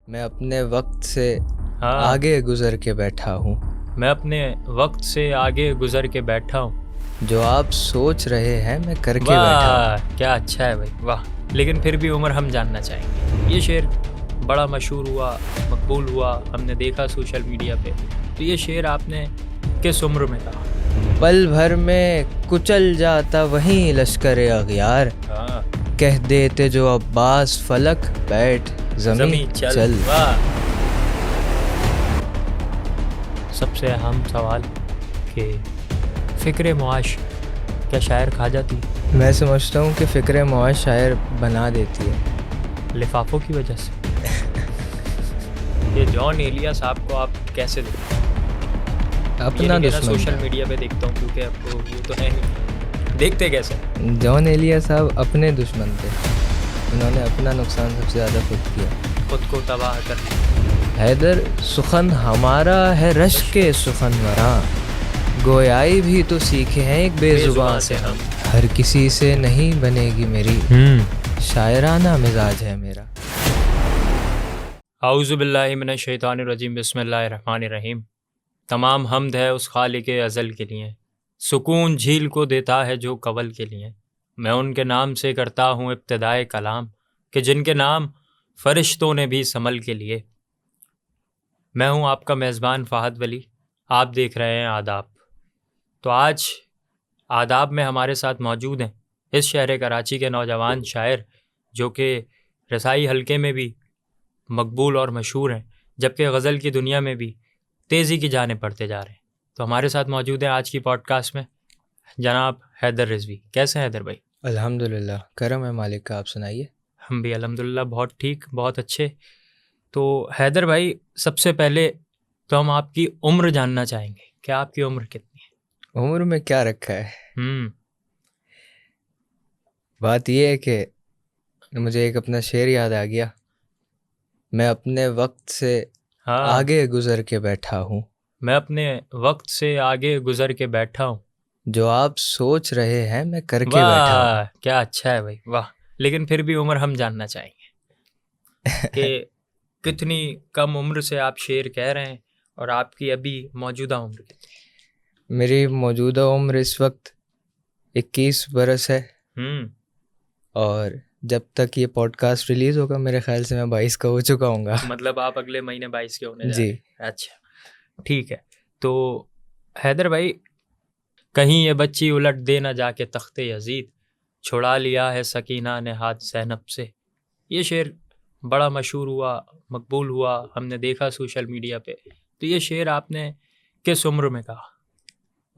मैं अपने वक्त से हाँ आगे गुजर के बैठा हूँ। मैं अपने वक्त से आगे गुजर के बैठा हूँ। जो आप सोच रहे हैं मैं करके बैठा हूँ। वाह क्या अच्छा है भाई, वाह। लेकिन फिर भी उम्र हम जानना चाहेंगे। ये शेर बड़ा मशहूर हुआ, मकबूल हुआ, हमने देखा सोशल मीडिया पे। तो ये शेर आपने किस उम्र में कहा? पल भर में कुचल जाता वहीं लश्कर अगयार। हाँ, कह देते जो अब्बास फलक बैठ ज़मीं ज़मीं चल। वाह। सबसे अहम सवाल कि फ़िक्र मुआश क्या शायर खा जाती? मैं समझता हूँ कि फ़िक्र मुआश शायर बना देती है। लिफाफों की वजह से। ये जॉन एलिया साहब को आप कैसे देखते हैं? ये अपना नहीं कहना दुश्मन सोशल था। मीडिया पे देखता हूँ, क्योंकि आपको वो तो है नहीं। देखते कैसे? जॉन एलिया साहब अपने दुश्मन थे। उन्होंने अपना नुकसान सबसे ज़्यादा खुद किया। खुद को तबाह कर लिया। हैदर सुखन हमारा है रश के सुखन वरा। गोयाई भी तो सीखे हैं एक बेजुबान से हम। हर किसी से नहीं बनेगी मेरी, शायराना मिजाज है मेरा। आऊज़ु बिल्लाहि मिनश शैतानिर रजीम, बिस्मिल्लाहिर रहमानिर रहीम। तमाम हमद है उस खालिके अज़ल के लिए, सुकून झील को देता है जो कवल के लिए। मैं उनके नाम से करता हूँ इब्तिदाए कलाम, कि जिनके नाम फरिश्तों ने भी संभल के लिए। मैं हूँ आपका मेज़बान फ़हद वली, आप देख रहे हैं आदाब। तो आज आदाब में हमारे साथ मौजूद हैं इस शहर कराची के नौजवान शायर, जो कि रसाई हलके में भी मकबूल और मशहूर हैं, जबकि गज़ल की दुनिया में भी तेज़ी की जाने पड़ते जा रहे हैं। तो हमारे साथ मौजूद हैं आज की पॉडकास्ट में जनाब हैदर रिजवी। कैसे हैं हैदर भाई? अल्हम्दुलिल्लाह, करम है मालिक का। आप सुनाइए। हम भी अल्हम्दुलिल्लाह बहुत ठीक, बहुत अच्छे। तो हैदर भाई, सबसे पहले तो हम आपकी उम्र जानना चाहेंगे। क्या आपकी उम्र कितनी है? उम्र में क्या रखा है? हम्म बात यह है कि मुझे एक अपना शेर याद आ गया। मैं अपने वक्त से हाँ, आगे गुजर के बैठा हूँ। मैं अपने वक्त से आगे गुजर के बैठा हूँ। जो आप सोच रहे हैं मैं करके बैठा हूँ। वाह क्या अच्छा है भाई, वाह। लेकिन फिर भी उम्र हम जानना चाहेंगे कि कितनी कम उम्र से आप शेर कह रहे हैं, और आपकी अभी मौजूदा उम्र कितनी? मेरी मौजूदा उम्र इस वक्त 21 बरस है। हम्म और जब तक ये पॉडकास्ट रिलीज़ होगा मेरे ख्याल से मैं 22 का हो चुका हूँगा। मतलब आप अगले महीने 22 के होने जा जी। रहे हैं। अच्छा, ठीक है। तो हैदर भाई, कहीं ये बच्ची उलट दे ना जाके तख्ते यजीद, छुड़ा लिया है सकीना ने हाथ ज़ैनब से। ये शेर बड़ा मशहूर हुआ, मकबूल हुआ, हमने देखा सोशल मीडिया पे। तो ये शेर आपने किस उम्र में कहा?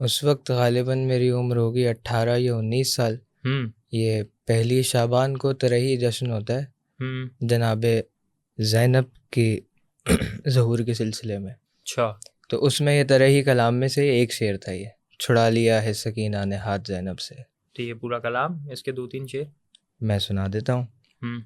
उस वक्त गालिबन मेरी उम्र होगी 18 या 19 साल। हम्म ये पहली शाबान को तरही जश्न होता है हम्म जनाबे ज़ैनब की ज़हूर के सिलसिले में। अच्छा, तो उसमें ये तरही कलाम में से एक शेर था, ये छुड़ा लिया है सकीना ने हाथ ज़ैनब से। तो ये पूरा कलाम, इसके 2-3 शेर। मैं सुना देता हूँ। हम्म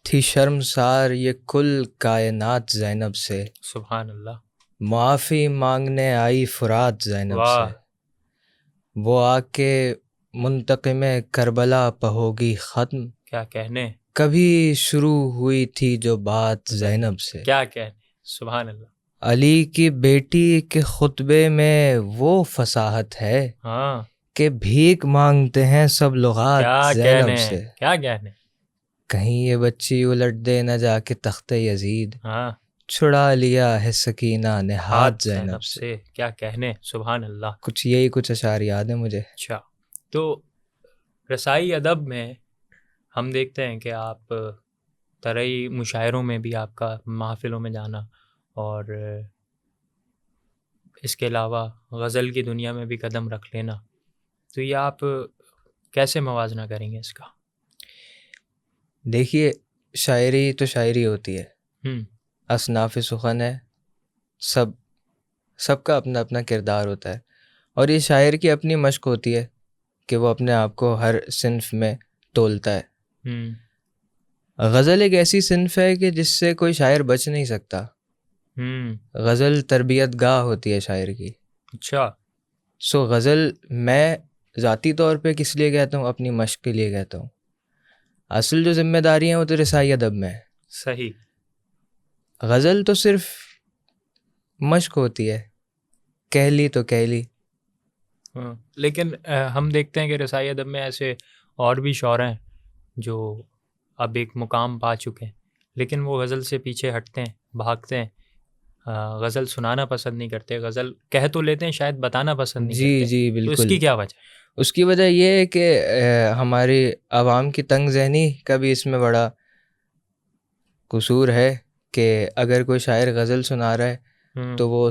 थी शर्मसार ये कुल कायनात ज़ैनब से, सुभान अल्लाह। माफ़ी मांगने आई फुरात ज़ैनब वाह, से। वो आके मुंतक़िम करबला पहोगी ख़त्म, क्या कहने, कभी शुरू हुई थी जो बात ज़ैनब से। क्या कहने, सुभान अल्लाह। अली की बेटी के खुतबे में वो फसाहत है हाँ, कि भीख मांगते हैं सब लुगात क्या ज़ैनब कहने, से। क्या कहने। कहीं ये बच्ची उलट दे न जाके तख्ते यजीद, हाँ, छुड़ा लिया है सकीना ने हाथ हाथ ज़ैनब ज़ैनब से। से, क्या कहने, सुभान अल्लाह। कुछ अशार याद है मुझे। अच्छा, तो रसाई अदब में हम देखते हैं कि आप तरई मुशायरों में भी आपका महफ़िलों में जाना, और इसके अलावा गज़ल की दुनिया में भी कदम रख लेना। तो ये आप कैसे मवाजना करेंगे इसका? देखिए, शायरी तो शायरी होती है, हम्म असनाफ़ सुखन है। सब सबका अपना अपना किरदार होता है। और ये शायर की अपनी मशक होती है कि वो अपने आप को हर सिन्फ में तोलता है। हम्म गज़ल एक ऐसी सिन्फ है कि जिससे कोई शायर बच नहीं सकता। हम्म गज़ल तरबियत गाह होती है शायर की। अच्छा, सो गज़ल मैं ज़ाती तौर पे किस लिए कहता हूँ, अपनी मशक के लिए कहता हूँ। असल जो जिम्मेदारी है वो तो रसाई अदब में है। सही। गज़ल तो सिर्फ मश्क होती है, कह ली तो कह ली। लेकिन हम देखते हैं कि रसाई अदब में ऐसे और भी शौरा हैं जो अब एक मुकाम पा चुके हैं, लेकिन वो गज़ल से पीछे हटते हैं, भागते हैं, गज़ल सुनाना पसंद नहीं करते, गज़ल कह तो लेते हैं, शायद बताना पसंद नहीं जी करते। जी तो बिल्कुल। इसकी क्या वजह? उसकी वजह ये है कि हमारी आवाम की तंग ज़हनी का भी इसमें बड़ा कसूर है कि अगर कोई शायर गज़ल सुना रहा है तो वो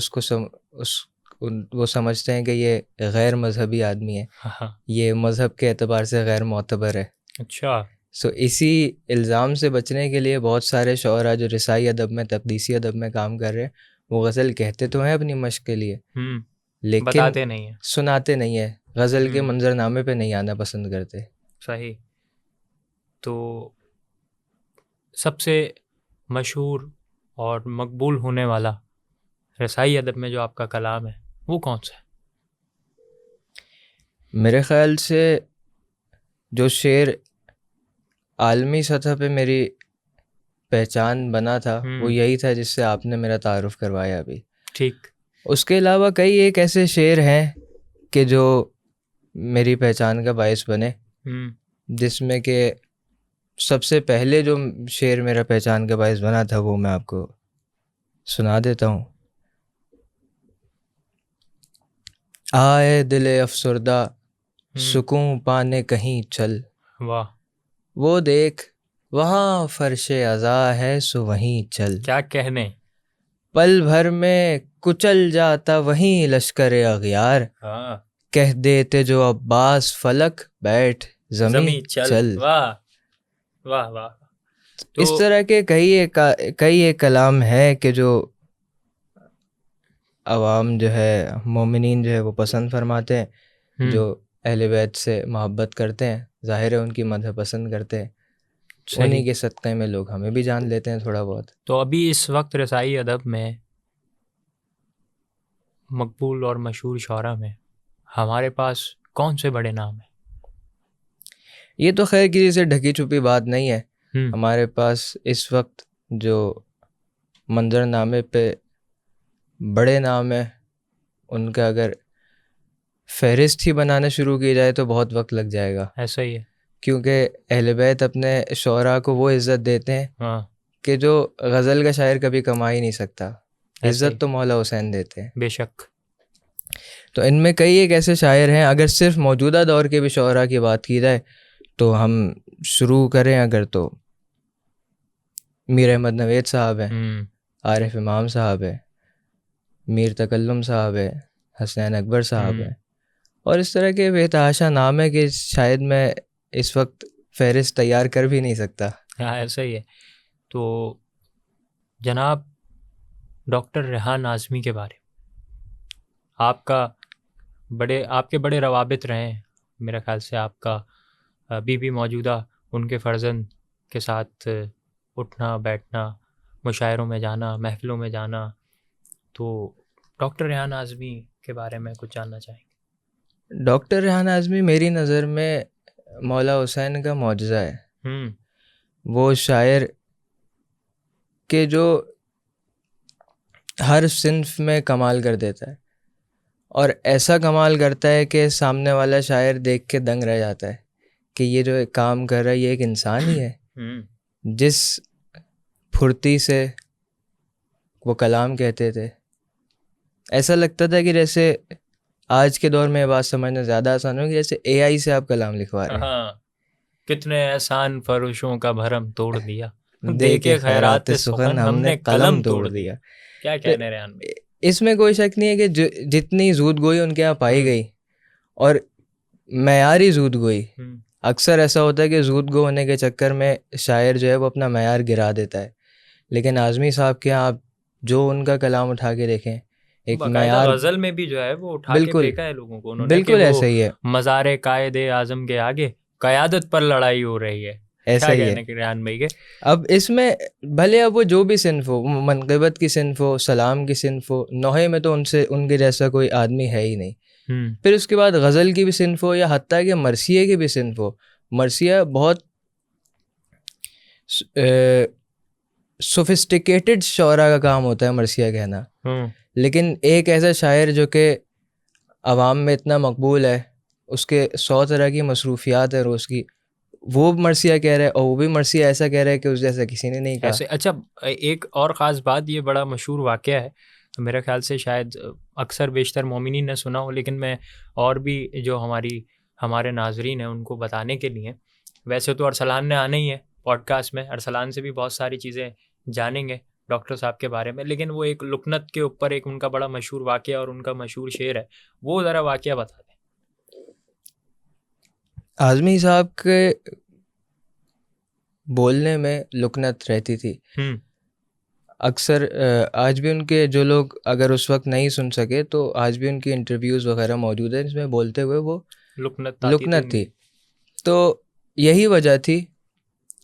वो समझते हैं कि ये गैर मज़हबी आदमी है, हाँ। ये मज़हब के एतबार से गैर मोतबर है। अच्छा। सो इसी इल्ज़ाम से बचने के लिए बहुत सारे शोरा जो रसाई अदब में, तक़दीसी अदब में काम कर रहे हैं, वो गज़ल कहते तो हैं अपनी मश्क के लिए, लेकिन बताते नहीं है, सुनाते नहीं है, गज़ल के मंजरनामे पे नहीं आना पसंद करते। सही। तो सबसे मशहूर और मकबूल होने वाला रसाई अदब में जो आपका कलाम है वो कौन सा है? मेरे ख़्याल से जो शेर आलमी सतह पे मेरी पहचान बना था वो यही था जिससे आपने मेरा तारुफ़ करवाया अभी। ठीक। उसके अलावा कई एक ऐसे शेर हैं कि जो मेरी पहचान का बायस बने, जिसमें कि सबसे पहले जो शेर मेरा पहचान का बायस बना था वो मैं आपको सुना देता हूँ। आए दिले अफसरदा सुकून पाने कहीं चल, वाह। वो देख वहाँ फर्शे अज़ा है सो वहीं चल। क्या कहने। पल भर में कुचल जाता वहीं लश्कर अग़ियार, हाँ। कह देते जो अब्बास फलक बैठ ज़मीं चल। वाह वाह वाह। तो इस तरह के कई एक कलाम है कि जो अवाम जो है, मोमिनीन जो है वो पसंद फरमाते हैं, जो अहले बैत से मोहब्बत करते हैं, ज़ाहिर है उनकी मदह पसंद करते हैं, उन्हीं के सदक़े में लोग हमें भी जान लेते हैं थोड़ा बहुत। तो अभी इस वक्त रसाई अदब में मकबूल और मशहूर शौरा में हमारे पास कौन से बड़े नाम हैं? ये तो खैर किसी से ढकी छुपी बात नहीं है। हमारे पास इस वक्त जो मंजरनामे पे बड़े नाम है, उनका अगर फहरिस्त ही बनाना शुरू की जाए तो बहुत वक्त लग जाएगा। ऐसा ही है, क्योंकि अहले बैत अपने शौरा को वो इज़्ज़त देते हैं कि जो गज़ल का शायर कभी कमा ही नहीं सकता। इज़्ज़त तो मौला हुसैन देते हैं। बेशक। तो इनमें कई एक ऐसे शायर हैं, अगर सिर्फ मौजूदा दौर के भी शौरा की बात की जाए तो हम शुरू करें अगर तो मीर अहमद नवेद साहब हैं, आरिफ इमाम साहब हैं, मीर तकल्लुम साहब है, हसनैन अकबर साहब हैं, और इस तरह के बेतहाशा नाम है कि शायद मैं इस वक्त फहरिस्त तैयार कर भी नहीं सकता। हाँ, ऐसा ही है। तो जनाब डॉक्टर रेहान आज़मी के बारे में आपके बड़े रवाबित रहे हैं, मेरे ख्याल से आपका अभी भी मौजूदा उनके फ़र्जंद के साथ उठना बैठना, मुशायरों में जाना, महफ़िलों में जाना। तो डॉक्टर रेहान आज़मी के बारे में कुछ जानना चाहेंगे? डॉक्टर रेहान आज़मी मेरी नज़र में मौला हुसैन का मौजज़ा है। वो शायर के जो हर सिन्फ में कमाल कर देता है, और ऐसा कमाल करता है कि सामने वाला शायर देख के दंग रह जाता है कि ये जो एक काम कर रहा है ये एक इंसान ही है। जिस फुर्ती से वो कलाम कहते थे, ऐसा लगता था कि जैसे आज के दौर में बात समझना ज़्यादा आसान हो कि जैसे AI से आप कलाम लिखवा रहे हैं। हाँ, कितने एहसान फरोशों का भरम तोड़ दिया, देखे खैरात सुखन हमने कलम तोड़ दिया। क्या कहने रेहान भाई? इसमें कोई शक नहीं है कि जितनी जूद गोई उनके यहाँ पाई गई, और मयारी जूद गोई, अक्सर ऐसा होता है कि जूद गो होने के चक्कर में शायर जो है वो अपना मयार गिरा देता है, लेकिन आज़मी साहब के यहाँ आप जो उनका कलाम उठा के देखें, एक मयार गज़ल में भी जो है वो उठा के फेंका है लोगों को उन्होंने, बिल्कुल ऐसा ही है। मज़ारे कायदे आज़म के आगे क़यादत पर लड़ाई हो रही है, ऐसा ही है रेहान भाई के। अब इसमें भले अब वो जो भी सिन्फ हो, मनक़िबत की सिन्फ हो, सलाम की सिन्फ हो, नोहे में तो उनके जैसा कोई आदमी है ही नहीं। फिर उसके बाद गज़ल की भी सिन्फ हो या हत्ता कि मरसिए की भी सिन्फ हो। मरसिया बहुत सोफिस्टिकेटेड शौरा का काम होता है मरसिया कहना, लेकिन एक ऐसा शायर जो कि आवाम में इतना मकबूल है, उसके 100 तरह की मसरूफियात है रोज़ की, वो मरसिया कह रहा है और वो भी मरसिया ऐसा कह रहा है कि उस जैसा किसी ने नहीं कहा। ऐसे अच्छा, एक और ख़ास बात, ये बड़ा मशहूर वाक़या है, मेरे ख्याल से शायद अक्सर बेशतर मोमिनीन ने सुना हो, लेकिन मैं और भी जो हमारे नाजरीन हैं उनको बताने के लिए, वैसे तो अरसलान ने आना ही है पॉडकास्ट में, अरसलान से भी बहुत सारी चीज़ें जानेंगे डॉक्टर साहब के बारे में, लेकिन वो एक लुकनत के ऊपर एक उनका बड़ा मशहूर वाक़या और उनका मशहूर शेर है, वो ज़रा वाक़या बता दें। आज़मी साहब के बोलने में लुकनत रहती थी। अक्सर आज भी उनके जो लोग अगर उस वक्त नहीं सुन सके तो आज भी उनकी इंटरव्यूज़ वगैरह मौजूद है, इसमें बोलते हुए वो लुकनत थी। तो यही वजह थी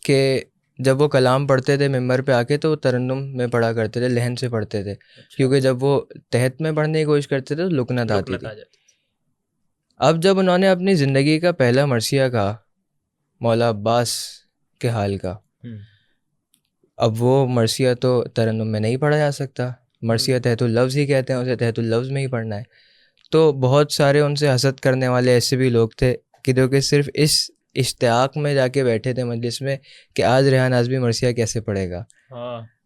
कि जब वो कलाम पढ़ते थे मिंबर पे आके तो वो तरन्नुम में पढ़ा करते थे, लहन से पढ़ते थे। अच्छा। क्योंकि जब वो तहत में पढ़ने की कोशिश करते थे तो लुकनत आती थी। अब जब उन्होंने अपनी ज़िंदगी का पहला मरसिया कहा मौला अब्बास के हाल का, अब वो मरसिया तो तरन्नुम में नहीं पढ़ा जा सकता, मरसिया तहतुल लफ्ज़ ही कहते हैं उसे, तहतुल लफ्ज़ में ही पढ़ना है। तो बहुत सारे उनसे हसद करने वाले ऐसे भी लोग थे कि जो कि सिर्फ इस इश्तियाक में जाके बैठे थे मजलिस में कि आज रेहान आज़मी मरसिया कैसे पढ़ेगा,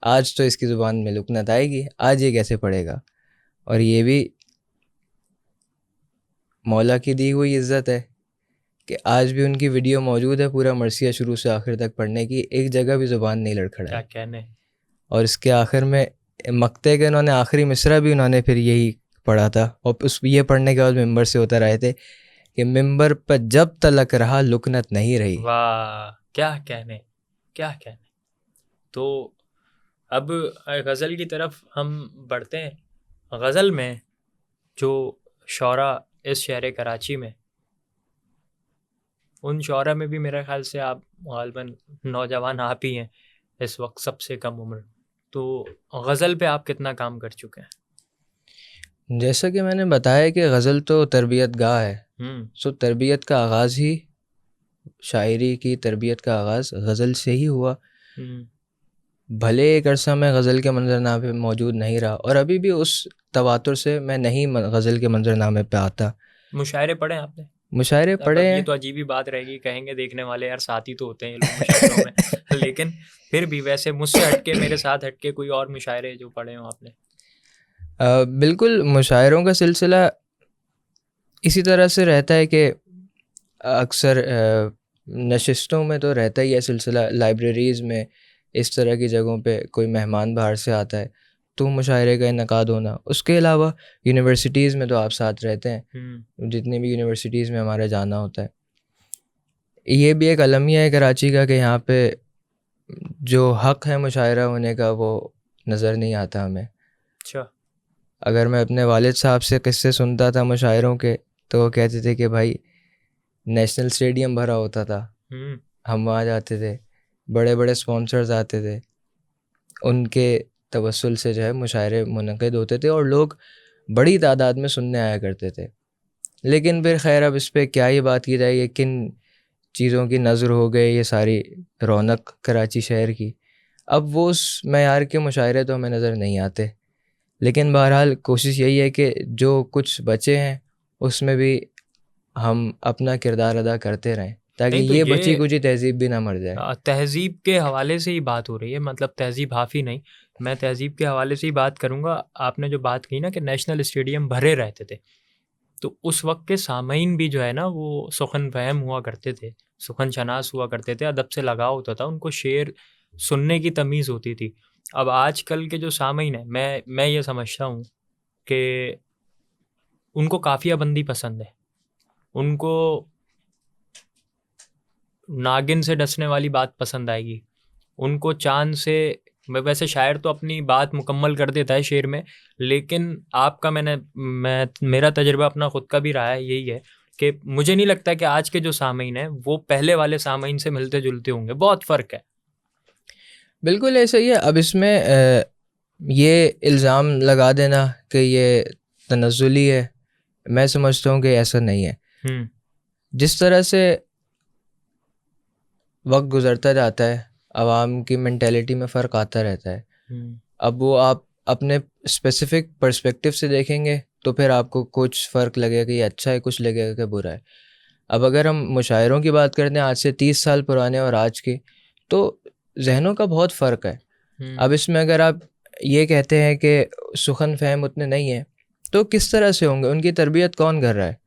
आज तो इसकी ज़ुबान में लुकनत आएगी, आज ये कैसे पढ़ेगा। और ये भी मौला की दी हुई इज़्ज़त है कि आज भी उनकी वीडियो मौजूद है पूरा मरसिया शुरू से आखिर तक पढ़ने की, एक जगह भी ज़ुबान नहीं लड़खड़ा, क्या कहने। और इसके आखिर में मक्ते के उन्होंने आखिरी मिसरा भी उन्होंने फिर यही पढ़ा था, और उस ये पढ़ने के बाद मिंबर से उतर आए थे कि मिंबर पर जब तलक रहा लुकनत नहीं रही। वाह, क्या कहने, क्या कहने। तो अब गज़ल की तरफ हम बढ़ते हैं। गज़ल में जो शौरा इस शहर कराची में, उन शौरा में भी मेरे ख्याल से आप गालिबन नौजवान आप ही हैं इस वक्त सबसे कम उम्र, तो गज़ल पे आप कितना काम कर चुके हैं? जैसा कि मैंने बताया कि गज़ल तो तरबियत गाह है, सो तरबियत का आगाज़ ही, शायरी की तरबियत का आगाज़ गज़ल से ही हुआ। भले एक अरसा मैं गज़ल के मंजरनामे पे मौजूद नहीं रहा और अभी भी उस तवातुर से मैं नहीं गज़ल के मंजरनामे पे आता। मुशायरे पढ़े आपने? मुशायरे पढ़े हैं। ये तो अजीब ही बात रहेगी, कहेंगे देखने वाले यार साथी तो होते हैं ये लोग मुशायरों में लेकिन फिर भी वैसे मुझसे हटके, मेरे साथ हटके कोई और मुशायरे जो पढ़े हो आपने? बिल्कुल, मुशायरों का सिलसिला इसी तरह से रहता है कि अक्सर नशिस्तों में तो रहता ही है सिलसिला, लाइब्रेरीज़ में इस तरह की जगहों पे कोई मेहमान बाहर से आता है तो मुशायरे का इनकाद होना। उसके अलावा यूनिवर्सिटीज़ में तो आप साथ रहते हैं, जितनी भी यूनिवर्सिटीज़ में हमारा जाना होता है। ये भी एक अलमिया है कराची का कि यहाँ पे जो हक़ है मुशायरा होने का वो नज़र नहीं आता हमें। अच्छा। अगर मैं अपने वालिद साहब से किस्से सुनता था मुशायरों के तो वो कहते थे कि भाई नेशनल स्टेडियम भरा होता था, हम वहाँ जाते थे, बड़े बड़े स्पॉन्सर्स आते थे, उनके तवस्सुल से जो है मुशायरे मुनक़िद होते थे और लोग बड़ी तादाद में सुनने आया करते थे। लेकिन फिर खैर अब इस पर क्या ही बात की जाए, ये किन चीज़ों की नज़र हो गई ये सारी रौनक कराची शहर की। अब वो उस मयार के मुशायरे तो हमें नज़र नहीं आते, लेकिन बहरहाल कोशिश यही है कि जो कुछ बचे हैं उसमें भी हम अपना किरदार अदा करते रहें ताकि तो ये बची कुछ तहज़ीब भी ना मर जाए। तहज़ीब के हवाले से ही बात हो रही है, मतलब तहज़ीब हाफ़ी नहीं, मैं तहज़ीब के हवाले से ही बात करूँगा। आपने जो बात की ना कि नेशनल स्टेडियम भरे रहते थे, तो उस वक्त के सामीन भी जो है ना वो सुखन फ़हम हुआ करते थे, सुखन शनास हुआ करते थे, अदब से लगाव होता था, उनको शेर सुनने की तमीज़ होती थी। अब आजकल के जो सामीन है, मैं ये समझता हूँ कि उनको काफ़ियाबंदी पसंद है, उनको नागिन से डसने वाली बात पसंद आएगी, उनको चांद से, वैसे शायर तो अपनी बात मुकम्मल कर देता है शेर में, लेकिन आपका मेरा तजुर्बा अपना ख़ुद का भी रहा है, यही है कि मुझे नहीं लगता कि आज के जो सामीन हैं वो पहले वाले सामीन से मिलते जुलते होंगे, बहुत फ़र्क है। बिल्कुल ऐसा ही है। अब इसमें ये इल्ज़ाम लगा देना कि ये तनज़्ज़ुली है, मैं समझता हूँ कि ऐसा नहीं है। जिस तरह से वक्त गुज़रता जाता है आवाम की मेंटेलिटी में फ़र्क आता रहता है। अब वो आप अपने स्पेसिफिक पर्सपेक्टिव से देखेंगे तो फिर आपको कुछ फ़र्क लगेगा कि ये अच्छा है, कुछ लगेगा कि बुरा है। अब अगर हम मुशायरों की बात करते हैं आज से 30 साल पुराने और आज की, तो जहनों का बहुत फ़र्क है। अब इसमें अगर आप ये कहते हैं कि सुखन फ़हम उतने नहीं हैं, तो किस तरह से होंगे? उनकी तरबियत कौन कर रहा है?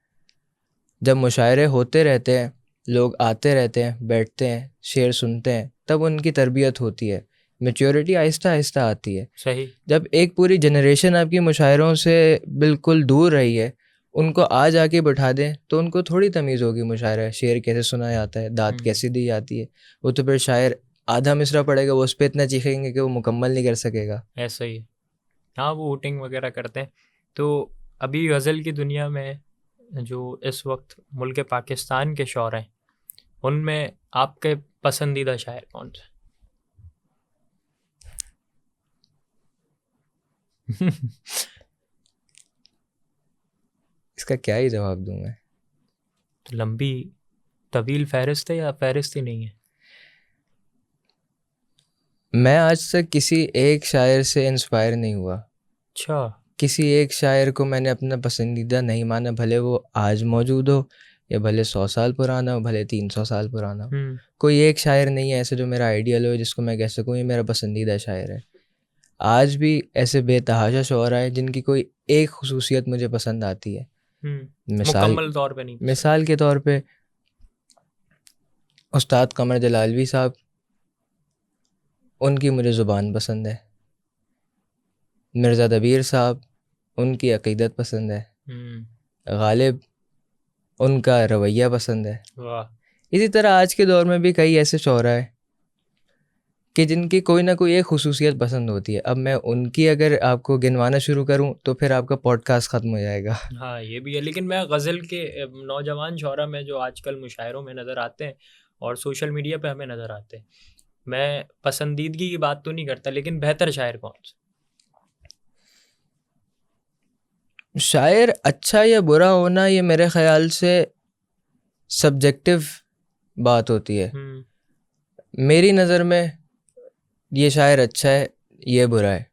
जब मुशायरे होते रहते हैं, लोग आते रहते हैं, बैठते हैं, शेर सुनते हैं, तब उनकी तरबियत होती है, मैच्योरिटी आहिस्ता आहिस्ता आती है। सही। जब एक पूरी जनरेशन आपकी मुशायरों से बिल्कुल दूर रही है, उनको आज आके बैठा दें तो उनको थोड़ी तमीज़ होगी मुशायरा शेर कैसे सुना जाता है, दात कैसी दी जाती है। वो तो फिर शायर आधा मिसरा पड़ेगा, वो उस पर इतना चीखेंगे कि वो मुकम्मल नहीं कर सकेगा। ऐसा ही। हाँ, वो वोटिंग वगैरह करते हैं। तो अभी गज़ल की दुनिया में जो इस वक्त मुल्क पाकिस्तान के शौर हैं, उनमें आपके पसंदीदा शायर कौन से? इसका क्या ही जवाब दूँ मैं? तो लंबी तवील फहरिस्त है या फहरिस्त ही नहीं है? मैं आज तक किसी एक शायर से इंस्पायर नहीं हुआ। अच्छा। किसी एक शायर को मैंने अपना पसंदीदा नहीं माना, भले वो आज मौजूद हो या भले 100 साल पुराना हो, भले 300 साल पुराना हो। कोई एक शायर नहीं है ऐसे जो मेरा आइडियल हो, जिसको मैं कह सकूँ ये मेरा पसंदीदा शायर है। आज भी ऐसे बेतहाशा शुअरा है जिनकी कोई एक खुसूसियत मुझे पसंद आती है। मुकम्मल तौर पे नहीं। मिसाल के तौर पे उस्ताद कमर जलालवी साहब, उनकी मुझे ज़ुबान पसंद है। मिर्ज़ा दबीर साहब, उनकी अक़ीदत पसंद है। गालिब, उनका रवैया पसंद है। वाह। इसी तरह आज के दौर में भी कई ऐसे शौरा है कि जिनकी कोई ना कोई एक खुसूसियत पसंद होती है। अब मैं उनकी अगर आपको गिनवाना शुरू करूं तो फिर आपका पॉडकास्ट ख़त्म हो जाएगा। हाँ, ये भी है। लेकिन मैं गज़ल के नौजवान शौरा में जो आजकल मुशायरों में नज़र आते हैं और सोशल मीडिया पे हमें नज़र आते हैं, मैं पसंदीदगी की बात तो नहीं करता, लेकिन बेहतर शायर कौन सा? शायर अच्छा या बुरा होना ये मेरे ख़्याल से सब्जेक्टिव बात होती है। मेरी नज़र में ये शायर अच्छा है, ये बुरा है,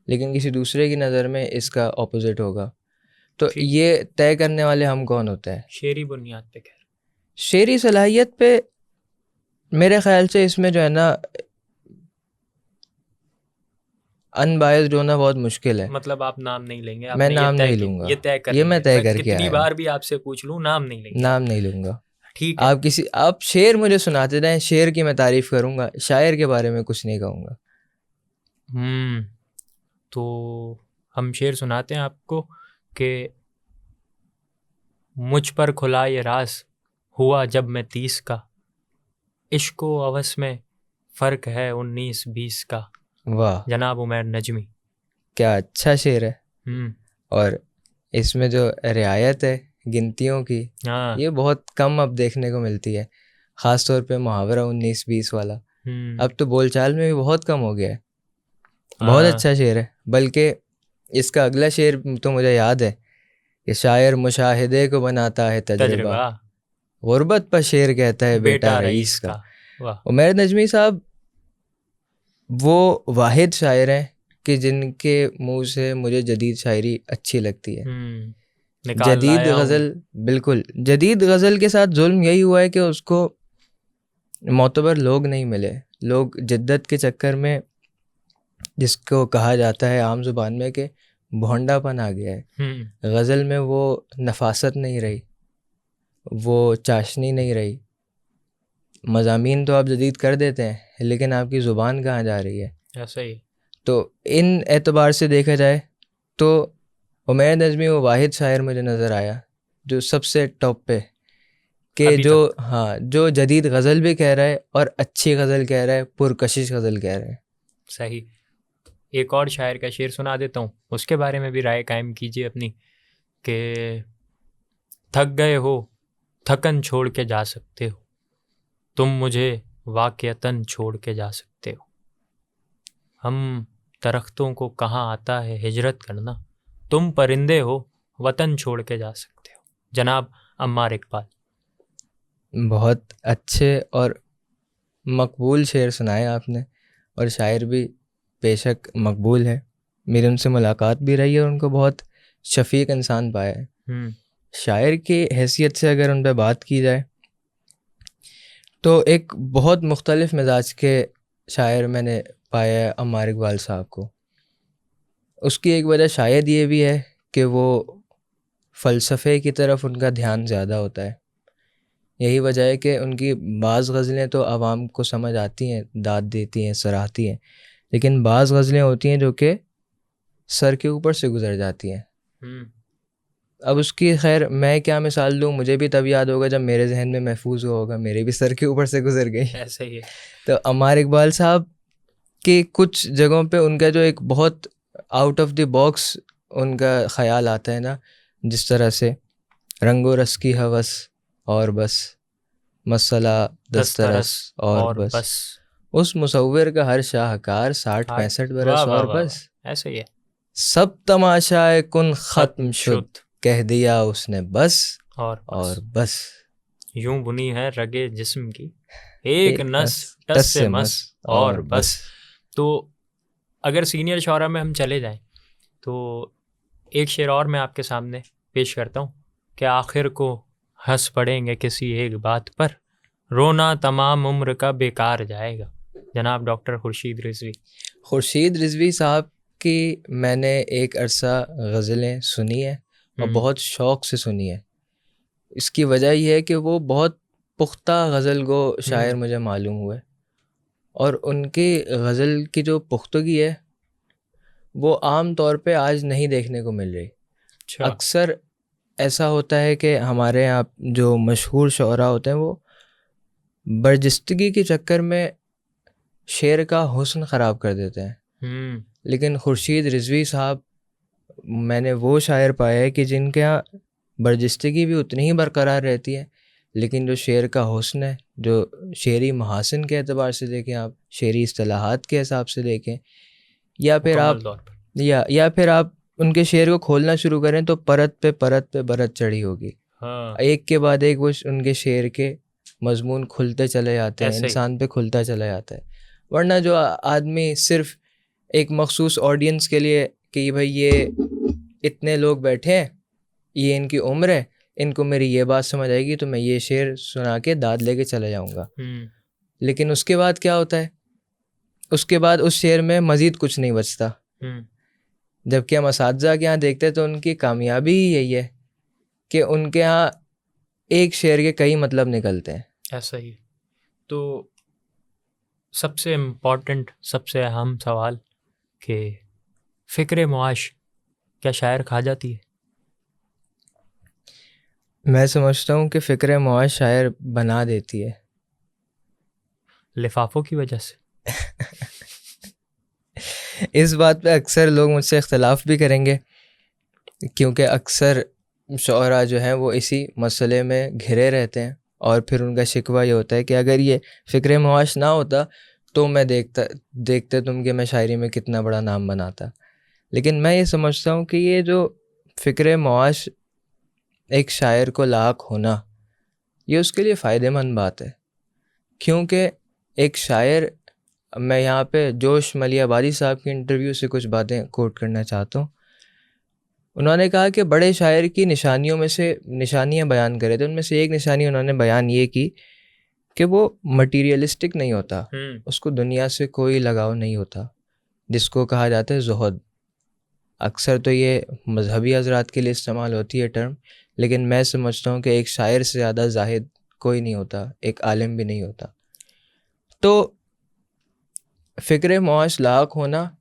लेकिन किसी दूसरे की नज़र में इसका ऑपोजिट होगा। तो ये तय करने वाले हम कौन होते हैं? शेरी बुनियाद पे कह। शेरी सलाहियत पे मेरे ख़्याल से इसमें जो है ना अनबायस्ड होना बहुत मुश्किल है। मतलब आप नाम नहीं लेंगे? मैं नाम नहीं लूँगा, ये तय कर, ये मैं तय करके आया। कितनी बार भी आपसे पूछ लूँ, नाम नहीं लेंगे? नाम नहीं लूँगा। ठीक है। आप शेर मुझे सुनाते रहें, शेर की मैं तारीफ़ करूँगा, शायर के बारे में कुछ नहीं कहूँगा। तो हम शेर सुनाते हैं आपको कि मुझ पर खुला ये राज हुआ जब मैं 30 का, इश्क व हवस में फ़र्क है 19-20 का। वाह, जनाब उमैर नजमी, क्या अच्छा शेर है। और इसमें जो रियायत है गिनतियों की, हाँ, ये बहुत कम अब देखने को मिलती है, ख़ास तौर पे मुहावरा 19-20 वाला। अब तो बोलचाल में भी बहुत कम हो गया है। बहुत अच्छा शेर है। बल्कि इसका अगला शेर तो मुझे याद है कि शायर मुशाहिदे को बनाता है तजुर्बा, गुर्बत पर शेर कहता है बेटा रईस का। उमैर नजमी साहब वो वाहिद शायर हैं कि जिनके मुंह से मुझे जदीद शायरी अच्छी लगती है। जदीद गज़ल, बिल्कुल जदीद गज़ल के साथ जुल्म यही हुआ है कि उसको मोतबर लोग नहीं मिले। लोग जिद्दत के चक्कर में, जिसको कहा जाता है आम ज़ुबान में कि भोंडापन आ गया है, गज़ल में वो नफासत नहीं रही, वो चाशनी नहीं रही। मज़ामीन तो आप जदीद कर देते हैं, लेकिन आपकी ज़ुबान कहाँ जा रही है? ऐसा ही। तो इन एतबार से देखा जाए तो उमैर नज़मी वो वाहिद शायर मुझे नज़र आया जो सबसे टॉप पे, कि जो जदीद गज़ल भी कह रहा है और अच्छी गज़ल कह रहा है, पुरकशिश गज़ल कह रहा है। सही। एक और शायर का शेर सुना देता हूँ, उसके बारे में भी राय कायम कीजिए अपनी, कि थक गए हो थकन छोड़ के जा सकते हो, तुम मुझे वाक़यतन छोड़ के जा सकते हो। हम दरख्तों को कहाँ आता है हिजरत करना, तुम परिंदे हो वतन छोड़ के जा सकते हो। जनाब अम्मार इकबाल। बहुत अच्छे और मकबूल शेर सुनाए आपने, और शायर भी बेशक मकबूल है। मेरी उनसे मुलाकात भी रही है और उनको बहुत शफीक इंसान पाया है। शायर की हैसियत से अगर उन पर बात की जाए तो एक बहुत मुख्तलिफ मिजाज के शायर मैंने पाया है अम्मार इकबाल साहब को। उसकी एक वजह शायद ये भी है कि वो फ़लसफ़े की तरफ उनका ध्यान ज़्यादा होता है। यही वजह है कि उनकी बाज़ गज़लें तो आवाम को समझ आती हैं, दाद देती हैं, सराहती हैं, लेकिन बाज़ गज़लें होती हैं जो कि सर के ऊपर से गुज़र जाती हैं। अब उसकी खैर मैं क्या मिसाल दूँ, मुझे भी तब याद होगा जब मेरे जहन में महफूज हुआ होगा, मेरे भी सर के ऊपर से गुज़र गई। ऐसा ही है। तो अम्मार इकबाल साहब के कुछ जगहों पे उनका जो एक बहुत आउट ऑफ द बॉक्स उनका ख़याल आता है ना, जिस तरह से रंगो रस की हवस और बस, मसला दस्तरस और बस, उस मुसव्विर का हर शाहकार 60-65 बरस और बस, ऐसा ही है। सब तमाशाए कुन ख़त्म शुद, कह दिया उसने बस और बस। यूं बुनी है रगे जिस्म की एक नस टस से मस और बस। तो अगर सीनियर शौरा में हम चले जाएं तो एक शेर और मैं आपके सामने पेश करता हूँ कि आखिर को हंस पड़ेंगे किसी एक बात पर, रोना तमाम उम्र का बेकार जाएगा। जनाब डॉक्टर खुर्शीद रिजवी। खुर्शीद रिजवी साहब की मैंने एक अरसा गज़लें सुनी है और बहुत शौक़ से सुनी है। इसकी वजह यह है कि वो बहुत पुख्ता गज़ल गो शायर मुझे मालूम हुए, और उनकी गज़ल की जो पुख्तगी है वो आम तौर पे आज नहीं देखने को मिल रही। अक्सर ऐसा होता है कि हमारे यहाँ जो मशहूर शौरा होते हैं वो बर्जिस्तगी के चक्कर में शेर का हुस्न ख़राब कर देते हैं। लेकिन खुर्शीद रिजवी साहब मैंने वो शायर पाया है कि जिनके यहाँ बर्जिस्तगी भी उतनी ही बरकरार रहती है, लेकिन जो शेर का हुस्न है, जो शेरी महासिन के एतबार से देखें आप, शेरी इस्तिलाहात के हिसाब से देखें, या फिर आप उनके शेर को खोलना शुरू करें तो परत पे परत चढ़ी होगी। एक के बाद एक वो उनके शेर के मजमून खुलते चले जाते हैं, इंसान पे खुलता चला जाता है। वरना जो आदमी सिर्फ एक मखसूस ऑडियंस के लिए कि भाई ये इतने लोग बैठे हैं, ये इनकी उम्र है, इनको मेरी ये बात समझ आएगी तो मैं ये शेर सुना के दाद लेके चला जाऊंगा, लेकिन उसके बाद क्या होता है, उसके बाद उस शेर में मज़ीद कुछ नहीं बचता। जबकि हम असातिज़ा के यहाँ देखते तो उनकी कामयाबी ही यही है कि उनके यहाँ एक शेर के कई मतलब निकलते हैं। ऐसा ही। तो सबसे इम्पॉर्टेंट, सबसे अहम सवाल कि फ़िक्र मुआश क्या शायर खा जाती है? मैं समझता हूँ कि फ़िक्र मुआश शायर बना देती है। लिफाफों की वजह से? इस बात पे अक्सर लोग मुझसे इख्तलाफ भी करेंगे, क्योंकि अक्सर शौरा जो हैं वो इसी मसले में घिरे रहते हैं, और फिर उनका शिकवा ये होता है कि अगर ये फ़िक्र मुआश ना होता तो मैं देखते तुम कि मैं शायरी में कितना बड़ा नाम बनाता। लेकिन मैं ये समझता हूँ कि ये जो फ़िक्र मुआश एक शायर को लाक होना, ये उसके लिए फ़ायदेमंद बात है। क्योंकि एक शायर, मैं यहाँ पे जोश मलियाबादी साहब की इंटरव्यू से कुछ बातें कोट करना चाहता हूँ। उन्होंने कहा कि बड़े शायर की निशानियों में से निशानियाँ बयान करे थे, उनमें से एक निशानी उन्होंने बयान ये की कि वो मटीरियलिस्टिक नहीं होता, उसको दुनिया से कोई लगाव नहीं होता, जिसको कहा जाता है ज़ुहद। अक्सर तो ये मजहबी हजरात के लिए इस्तेमाल होती है टर्म, लेकिन मैं समझता हूँ कि एक शायर से ज़्यादा जाहिद कोई नहीं होता, एक आलिम भी नहीं होता। तो फ़िक्र मुआश लाक होना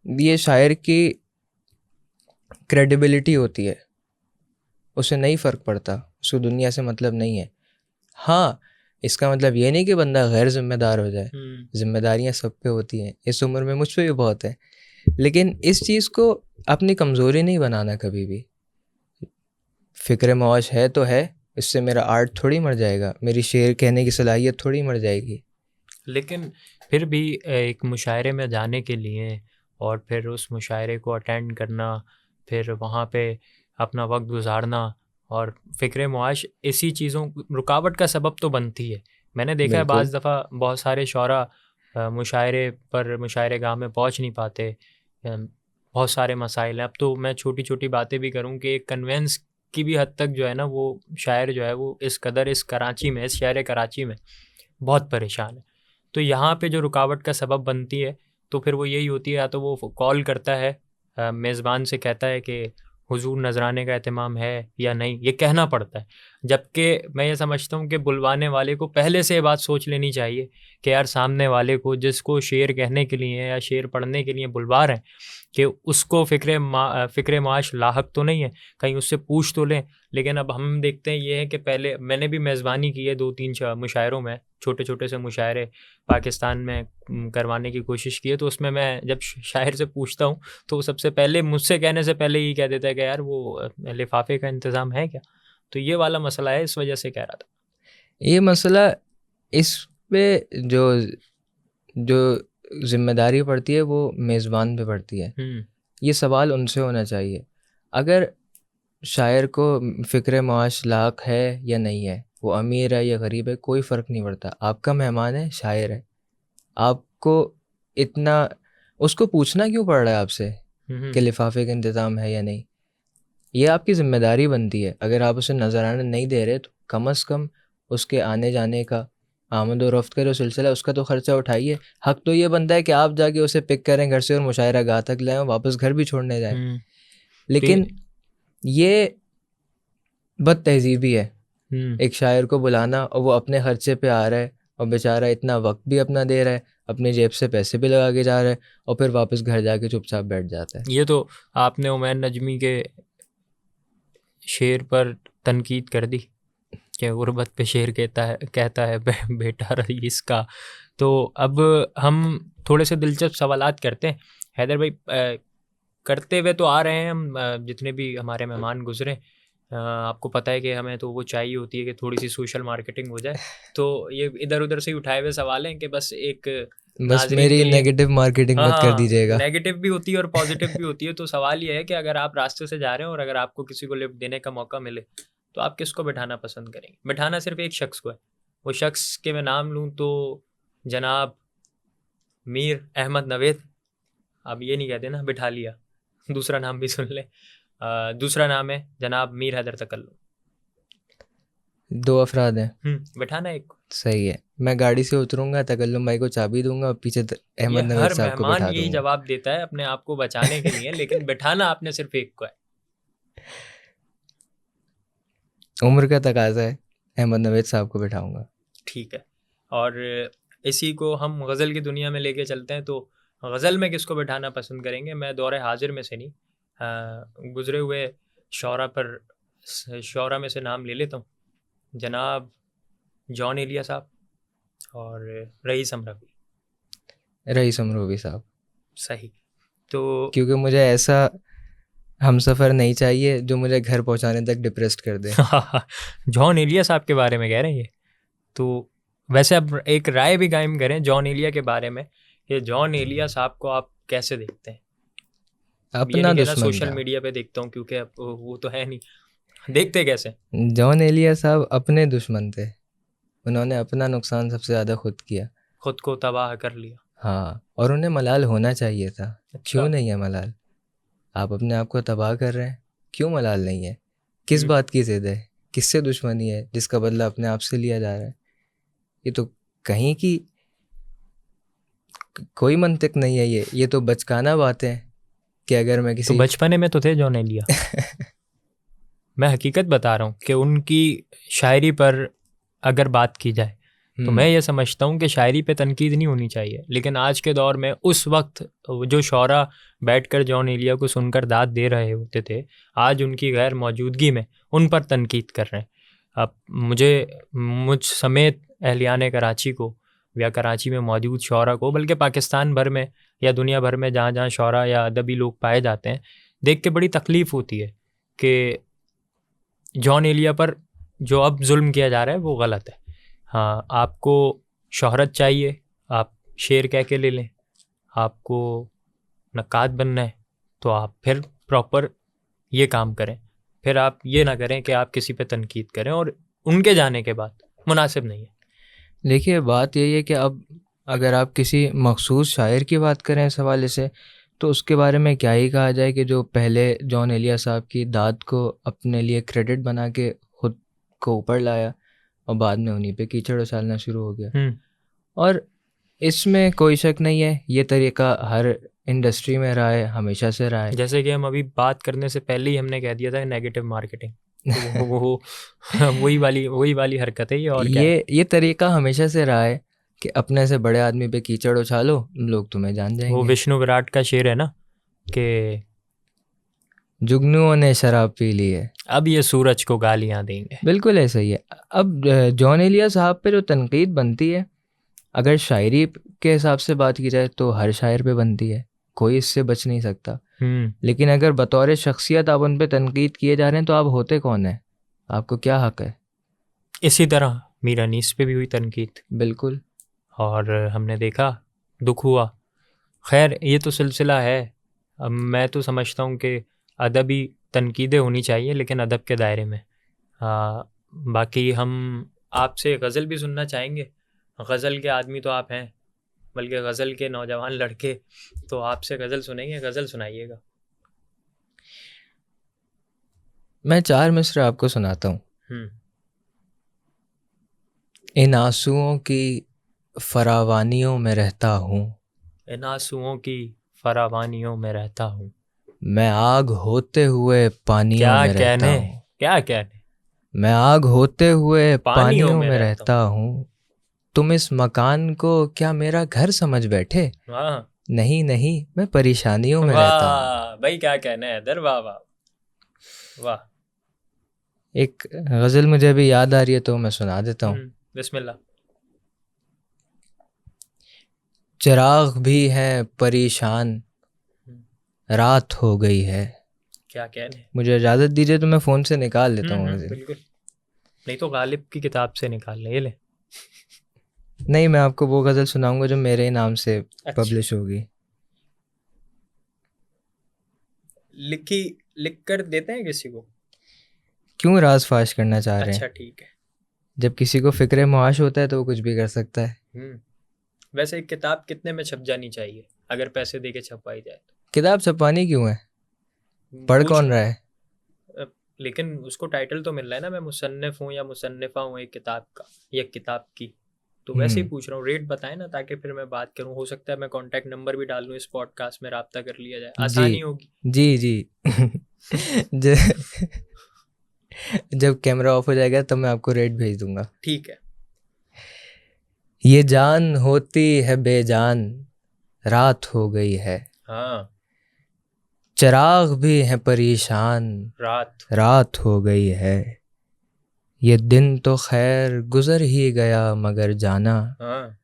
ये शायर की क्रेडिबिलिटी होती है, उसे नहीं फ़र्क पड़ता, उसको दुनिया से मतलब नहीं है। हाँ, इसका मतलब ये नहीं कि बंदा गैर ज़िम्मेदार हो जाए, ज़िम्मेदारियाँ सब पे होती हैं, इस उम्र में मुझ पे भी बहुत है, लेकिन इस चीज़ को अपनी कमज़ोरी नहीं बनाना कभी भी। फ़िक्र मुआश है तो है, इससे मेरा आर्ट थोड़ी मर जाएगा, मेरी शेर कहने की सलाहियत थोड़ी मर जाएगी। लेकिन फिर भी एक मुशायरे में जाने के लिए और फिर उस मुशायरे को अटेंड करना, फिर वहाँ पे अपना वक्त गुजारना, और फ़िक्र मुआश इसी चीज़ों रुकावट का सबब तो बनती है मैंने देखा है बिल्कुल। बाज़ दफ़ा बहुत सारे शौरा मुशायरे गाह में पहुंच नहीं पाते। बहुत सारे मसाइल हैं। अब तो मैं छोटी छोटी बातें भी करूं कि एक कन्वेंस की भी हद तक जो है ना, वो शायर जो है वो इस कदर इस शहर कराची में बहुत परेशान है। तो यहाँ पे जो रुकावट का सबब बनती है तो फिर वो यही होती है, या तो वो कॉल करता है मेज़बान से, कहता है कि हुजूर नजराने का एहतमाम है या नहीं, ये कहना पड़ता है। जबकि मैं ये समझता हूँ कि बुलवाने वाले को पहले से ये बात सोच लेनी चाहिए कि यार सामने वाले को, जिसको शेर कहने के लिए या शेर पढ़ने के लिए बुलवा रहे हैं, कि उसको फ़िक्र माश लाहक तो नहीं है, कहीं उससे पूछ तो लें। लेकिन अब हम देखते हैं ये है कि पहले मैंने भी मेज़बानी की है 2-3 मुशायरों में, छोटे छोटे से मुशायरे पाकिस्तान में करवाने की कोशिश की है। तो उसमें मैं जब शायर से पूछता हूँ तो वो सबसे पहले मुझसे कहने से पहले ही कह देता है कि यार वो लिफाफे का इंतज़ाम है क्या। तो ये वाला मसला है, इस वजह से कह रहा था। ये मसला, इस पे जो जो जिम्मेदारी पड़ती है वो मेज़बान पे पड़ती है। ये सवाल उनसे होना चाहिए। अगर शायर को फ़िक्र माश लाक है या नहीं है, वो अमीर है या गरीब है, कोई फ़र्क नहीं पड़ता। आपका मेहमान है, शायर है, आपको इतना उसको पूछना क्यों पड़ रहा है आपसे कि लिफाफे का इंतज़ाम है या नहीं। ये आपकी ज़िम्मेदारी बनती है। अगर आप उसे नजराना नहीं दे रहे तो कम से कम उसके आने जाने का, आमद और रफ्त का जो सिलसिला है उसका तो ख़र्चा उठाइए। हक तो ये बनता है कि आप जाके उसे पिक करें घर से और मुशायरा गाह तक लाएं, वापस घर भी छोड़ने जाएं। लेकिन ये बद तहजीबी है एक शायर को बुलाना, और वो अपने खर्चे पे आ रहा है और बेचारा इतना वक्त भी अपना दे रहा है, अपनी जेब से पैसे भी लगा के जा रहा है, और फिर वापस घर जाके चुपचाप बैठ जाता है। ये तो आपने उमैर नजमी के शेर पर तनकीद कर दी कि गुर्बत पे शेर कहता है बेटा रईस का। तो अब हम थोड़े से दिलचस्प सवालात करते हैं हैदर भाई। करते हुए तो आ रहे हैं हम, जितने भी हमारे मेहमान गुजरे, आपको पता है कि हमें तो वो चाहिए होती है कि थोड़ी सी सोशल मार्केटिंग हो जाए। तो ये इधर उधर से उठाए हुए सवाल हैं कि बस मेरी नेगेटिव मार्केटिंग मत कर दीजिएगा। नेगेटिव भी होती है और पॉजिटिव भी होती है। तो सवाल ये है कि अगर आप रास्ते से जा रहे हैं और अगर आपको किसी को लिफ्ट देने का मौका मिले तो आप किसको बिठाना पसंद करेंगे? बिठाना सिर्फ एक शख्स को है। वो शख्स के मैं नाम लूँ तो जनाब मीर अहमद नवेद। अब ये नहीं कहते ना बिठा लिया, दूसरा नाम भी सुन ले। दूसरा नाम है जनाब मीर हैदर तकल्लुम। 2 अफराद हैं। बिठाना एक। सही है, मैं गाड़ी से उतरूंगा, तकल्लुम भाई को चाबी दूंगा और पीछे अहमद नवेद साहब को बिठा दूंगा। यही जवाब देता है अपने आप को बचाने के लिए, लेकिन बिठाना आपने सिर्फ एक को है। उम्र का तकाजा है, अहमद नवेद साहब को बिठाऊंगा। ठीक है, और इसी को हम गज़ल की दुनिया में लेके चलते हैं। तो गज़ल में किसको बिठाना पसंद करेंगे? मैं दौरे हाजिर में से नहीं, गुज़रे हुए शौरा में से नाम ले लेता हूँ। जनाब जॉन एलिया साहब और रईस अमरोवी साहब। सही। तो क्योंकि मुझे ऐसा हमसफ़र नहीं चाहिए जो मुझे घर पहुंचाने तक डिप्रेस्ड कर दे। जॉन एलिया साहब के बारे में कह रहे हैं ये। तो वैसे अब एक राय भी कायम करें जॉन एलिया के बारे में, ये जॉन एलिया साहब को आप कैसे देखते हैं? अपना दुश्मन सोशल मीडिया पे देखता हूँ, क्योंकि अब वो तो है नहीं, देखते कैसे? जॉन एलिया साहब अपने दुश्मन थे। उन्होंने अपना नुकसान सबसे ज़्यादा खुद किया, खुद को तबाह कर लिया। हाँ, और उन्हें मलाल होना चाहिए था। अच्छा। क्यों नहीं है मलाल? आप अपने आप को तबाह कर रहे हैं, क्यों मलाल नहीं है? किस बात की ज़िद है? किससे दुश्मनी है जिसका बदला अपने आप से लिया जा रहा है? ये तो कहीं की कोई मंतिक नहीं है। ये तो बचकाना बात है कि अगर मैं किसी तो बचपने में तो थे जॉन एलिया। मैं हकीकत बता रहा हूँ कि उनकी शायरी पर अगर बात की जाए तो मैं ये समझता हूँ कि शायरी पे तनकीद नहीं होनी चाहिए, लेकिन आज के दौर में उस वक्त जो शौरा बैठकर जॉन एलिया को सुनकर दाद दे रहे होते थे, आज उनकी गैर मौजूदगी में उन पर तनकीद कर रहे हैं। अब मुझ समेत अहलियान कराची को या कराची में मौजूद शौरा को, बल्कि पाकिस्तान भर में या दुनिया भर में जहाँ जहाँ शौरा या अदबी लोग पाए जाते हैं, देख के बड़ी तकलीफ़ होती है कि जॉन एलिया पर जो अब जुल्म किया जा रहा है वो गलत है। हाँ, आपको शोहरत चाहिए, आप शेर कह के ले लें। आपको नक्काद बनना है तो आप फिर प्रॉपर ये काम करें। फिर आप ये ना करें कि आप किसी पे तनकीद करें और उनके जाने के बाद मुनासिब नहीं है। देखिए बात यही है कि अब अगर आप किसी मखसूस शायर की बात करें इस हवाले से, तो उसके बारे में क्या ही कहा जाए कि जो पहले जॉन एलिया साहब की दाद को अपने लिए क्रेडिट बना के खुद को ऊपर लाया और बाद में उन्हीं पे कीचड़ उछालना शुरू हो गया। और इसमें कोई शक नहीं है, ये तरीका हर इंडस्ट्री में रहा है, हमेशा से रहा है। जैसे कि हम अभी बात करने से पहले ही हमने कह दिया था नेगेटिव मार्केटिंग, तो वो वही वाली हरकत है ये, और क्या है? ये तरीका हमेशा से रहा है कि अपने से बड़े आदमी पे कीचड़ उछालो, लोग तुम्हें जान वो जाएंगे। विष्णु विराट का शेर है ना कि जुगनुओं ने शराब पी ली है, अब ये सूरज को गालियां देंगे। बिल्कुल ऐसा ही है। अब जॉन एलिया साहब पे जो तनकीद बनती है, अगर शायरी के हिसाब से बात की जाए तो हर शायर पे बनती है, कोई इससे बच नहीं सकता। लेकिन अगर बतौर शख्सियत आप उन पे तनकीद किए जा रहे हैं तो आप होते कौन है, आपको क्या हक है? इसी तरह मीर अनीस पे भी हुई तनकीद, बिल्कुल। और हमने देखा, दुख हुआ। खैर ये तो सिलसिला है। अब मैं तो समझता हूँ कि अदबी तनकीदें होनी चाहिए, लेकिन अदब के दायरे में। बाकी हम आपसे गज़ल भी सुनना चाहेंगे। गज़ल के आदमी तो आप हैं, बल्कि गज़ल के नौजवान लड़के, तो आपसे गज़ल सुनेंगे। गज़ल सुनाइएगा। मैं 4 मिसरे आपको सुनाता हूँ। इन आंसुओं की फरावानियों में रहता हूँ, इन आंसुओं की फरावानियों में रहता हूँ, मैं आग होते हुए पानियों में रहता हूँ। क्या कहने, मैं आग होते हुए पानियों में रहता हूँ, तुम इस मकान को क्या मेरा घर समझ बैठे? वाह नहीं नहीं, मैं परेशानियों में रहता हूँ। वाह भाई, क्या कहना है दर, वाह वाह वाह। एक गज़ल मुझे अभी याद आ रही है तो मैं सुना देता हूँ। बिस्मिल्लाह। चिराग भी है परेशान, रात हो गई है। क्या कहने, मुझे इजाज़त दीजिए तो मैं फ़ोन से निकाल लेता हूँ। बिल्कुल, नहीं तो गालिब की किताब से निकाल ले, ये ले। नहीं, मैं आपको वो गज़ल सुनाऊंगा जो मेरे ही नाम से पब्लिश होगी। लिख कर देते हैं किसी को? क्यों राज फाश करना चाह रहे हैं? अच्छा ठीक है। जब किसी को फिक्र मुआश होता है तो वो कुछ भी कर सकता है। वैसे एक किताब कितने में छप जानी चाहिए अगर पैसे दे के छपवाई जाए तो? किताब छपवानी क्यों है, पढ़ कौन रहा है? लेकिन उसको टाइटल तो मिल रहा है ना, मैं मुसन्निफ हूँ या मुसन्निफा हूँ एक किताब का या किताब की। तो वैसे ही पूछ रहा हूँ, रेट बताएं ना, ताकि फिर मैं बात करूँ। हो सकता है मैं कांटेक्ट नंबर भी डाल दूँ इस पॉडकास्ट में, राब्ता कर लिया जाए, आसानी होगी। जी जी जब कैमरा ऑफ हो जाएगा तब मैं आपको रेट भेज दूंगा। ठीक है। ये जान होती है बेजान, रात हो गई है। हाँ, चिराग भी है परेशान, रात हो गई है। ये दिन तो खैर गुजर ही गया मगर जाना, हाँ,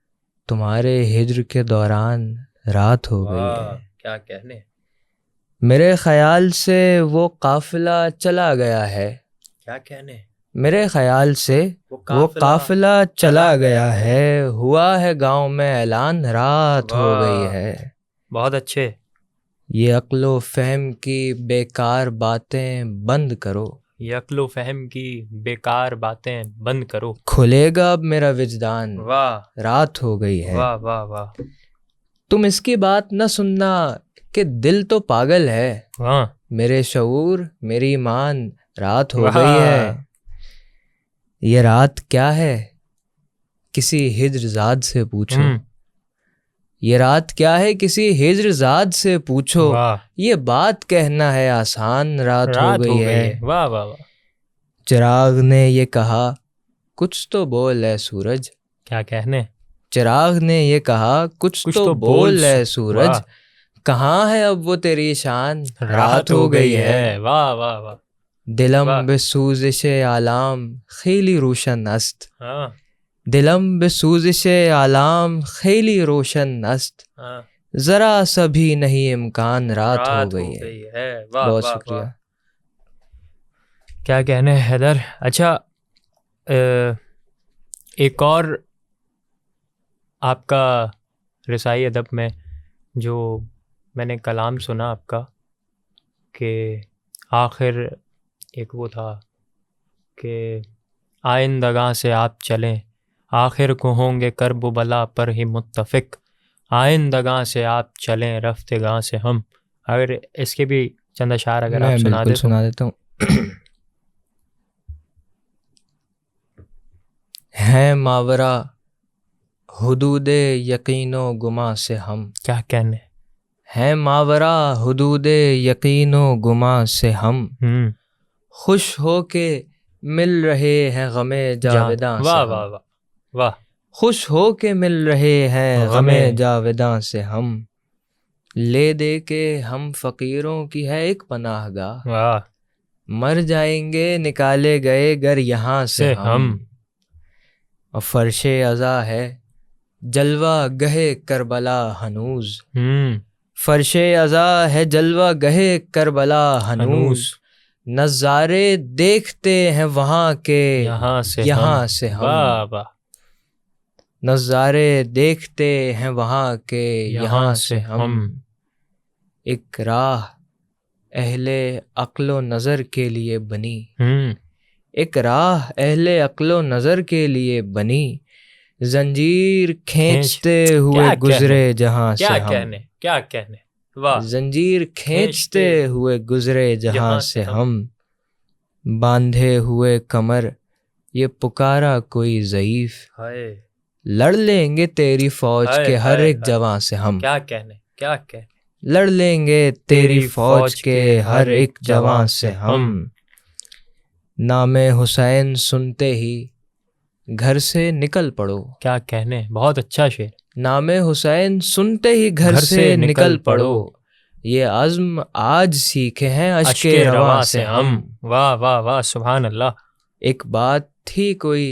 तुम्हारे हिज्र के दौरान रात हो गई है। क्या कहने, मेरे ख्याल से वो काफिला चला गया है। क्या कहने, मेरे ख्याल से वो काफिला चला गया है। हुआ है गांव में ऐलान, रात हो गई है। बहुत अच्छे। ये अक्लो फहम की बेकार बातें बंद करो, ये अक्लो फहम की बेकार बातें बंद करो, खुलेगा अब मेरा विजदान, वाह, रात हो गई है। वाह वाह वाह। तुम इसकी बात न सुनना कि दिल तो पागल है। हाँ, मेरे शऊर मेरी ईमान, रात हो गई है। ये रात क्या है, किसी हिज्रजाद से पूछो। ये रात क्या है, किसी हिज्रजाद से पूछो। ये बात कहना है आसान, रात हो गई है। वाह वाह वाह। चिराग ने ये कहा, कुछ तो बोल है सूरज। क्या कहने? चिराग ने ये कहा, कुछ तो बोल है सूरज। कहाँ है अब वो तेरी शान, रात हो गई है। वाह वाह वाह। दिलम बेसूजिश आलाम खीली रोशन अस्त। दिलम बेसूजिश आलाम खीली रोशन अस्त। जरा सा भी नहीं इम्कान, रात हो गई है। बहुत शुक्रिया। क्या कहने हैदर। अच्छा, एक और आपका रसाई अदब में जो मैंने कलाम सुना आपका, कि आखिर एक वो था कि आइंदगां से आप चलें, आखिर को होंगे कर्ब बला पर ही मुत्तफिक, आइंदगां से आप चलें रफ्तेगां से हम। अगर इसके भी चंद अशार अगर आप मैं सुना बिल्कुल दे तो। सुना देता हूँ। है मावरा हुदूदे यकीनो गुमा से हम, क्या कहने। है मावरा हुदूदे यकीनो गुमा से हम, खुश हो के मिल रहे हैं गमे जावेदां से वाह हम, वाह वाह वाह। खुश हो के मिल रहे हैं गमे जावेदां से हम, ले दे के हम फकीरों की है एक पनाहगाह, वाह। मर जाएंगे निकाले गए घर यहाँ से हम, और फर्शे अज़ा है जलवा गहे करबला हनूज, फर्शे अज़ा है जलवा गहे करबला हनूज, नज़ारे देखते हैं वहाँ के यहाँ से हम, वाह वाह। नज़ारे देखते हैं वहाँ के यहाँ से हम, एक राह अहले अक्लो नज़र के लिए बनी, एक राह अहले अक्लो नज़र के लिए बनी, जंजीर खींचते हुए गुजरे जहाँ से हम, क्या कहने। वाह। जंजीर खींचते हुए गुजरे जहाँ से हम, बांधे हुए कमर ये पुकारा कोई ज़ईफ, लड़ लेंगे तेरी फौज के हर एक जवां से हम, क्या कहने क्या कहने। लड़ लेंगे तेरी फौज के हर एक जवां से हम, नामे हुसैन सुनते ही घर से निकल पड़ो। क्या कहने, बहुत अच्छा शेर। नामे हुसैन सुनते ही घर से निकल पड़ो, ये अज़्म आज सीखे हैं अश्के रवा से हम। वाह वाह वाह, सुभान अल्लाह। एक बात थी कोई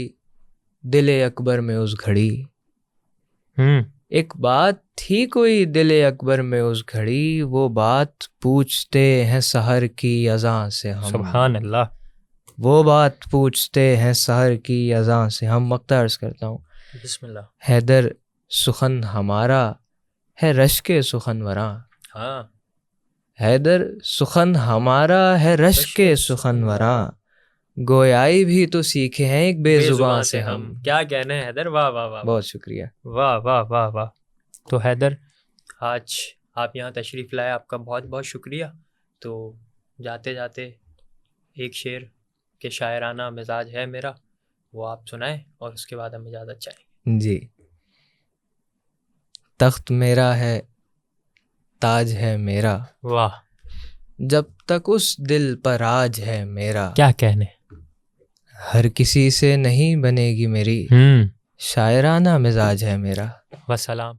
दिले अकबर में उस घड़ी, एक बात थी कोई दिले अकबर में उस घड़ी, वो बात पूछते हैं सहर की अज़ां से हम। सुभान अल्लाह। वो बात पूछते हैं सहर की अज़ां से हम। मक्ता अर्ज़ करता हूँ। बिस्मिल्लाह। हैदर सुखन हमारा है रश्के सुखनवरा। हाँ। हैदर सुखन हमारा है रश्के सुखनवरा, गोयाई भी तो सीखे हैं एक बेजुबान से हम। क्या कहने हैदर, वाह वाह वाह। बहुत शुक्रिया। वाह वाह वाह वाह। तो हैदर, आज आप यहाँ तशरीफ़ लाए, आपका बहुत बहुत शुक्रिया। तो जाते जाते एक शेर के शायराना मिजाज है मेरा, वो आप सुनाएं और उसके बाद हम इजाज़त चाहेंगे। जी। तख्त मेरा है ताज है मेरा, वाह। जब तक उस दिल पर राज है मेरा। क्या कहने। हर किसी से नहीं बनेगी मेरी, शायराना मिजाज है मेरा। वसलाम।